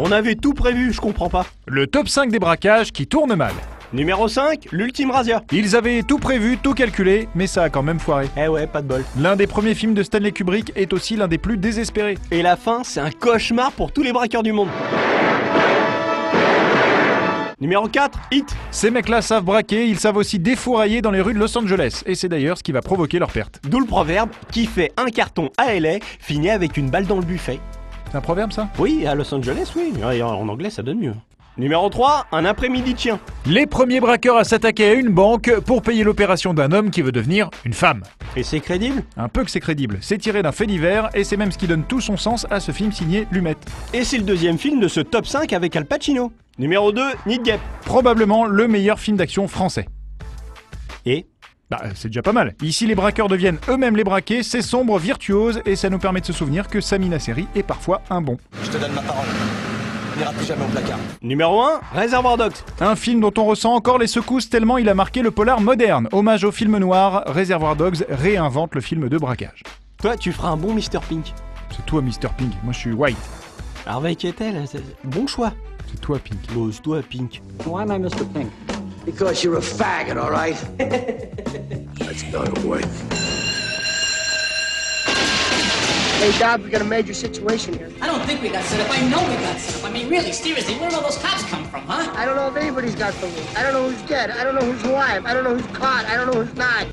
On avait tout prévu, je comprends pas. Le top 5 des braquages qui tournent mal. Numéro 5, l'ultime razzia. Ils avaient tout prévu, tout calculé, mais ça a quand même foiré. Eh ouais, pas de bol. L'un des premiers films de Stanley Kubrick est aussi l'un des plus désespérés. Et la fin, c'est un cauchemar pour tous les braqueurs du monde. Numéro 4, Hit. Ces mecs-là savent braquer, ils savent aussi défourailler dans les rues de Los Angeles, et c'est d'ailleurs ce qui va provoquer leur perte. D'où le proverbe, qui fait un carton à LA, finit avec une balle dans le buffet. C'est un proverbe ça ? Oui, à Los Angeles, oui. Et en anglais, ça donne mieux. Numéro 3, un après-midi de chien. Les premiers braqueurs à s'attaquer à une banque pour payer l'opération d'un homme qui veut devenir une femme. Et c'est crédible? Un peu que c'est crédible, c'est tiré d'un fait divers et c'est même ce qui donne tout son sens à ce film signé Lumet. Et c'est le deuxième film de ce top 5 avec Al Pacino. Numéro 2, Nid Gap. Probablement le meilleur film d'action français. Et c'est déjà pas mal. Ici, les braqueurs deviennent eux-mêmes les braqués, c'est sombre, virtuose, et ça nous permet de se souvenir que Sami Nasseri est parfois un bon. Je te donne ma parole. On n'ira plus jamais au placard. Numéro 1, Reservoir Dogs. Un film dont on ressent encore les secousses tellement il a marqué le polar moderne. Hommage au film noir, Reservoir Dogs réinvente le film de braquage. Toi, tu feras un bon Mr. Pink. C'est toi, Mr. Pink. Moi, je suis White. Harvey Keitel, bon choix. C'est toi, Pink. Bon, c'est toi, Pink. Why am I Mr. Pink? Because you're a faggot, all right? That's not a word. Hey, Doc, we got a major situation here. I don't think we got set up. I know we got set up. I mean, really, seriously, where did all those cops come from, huh? I don't know if anybody's got the loot. I don't know who's dead. I don't know who's alive. I don't know who's caught. I don't know who's not.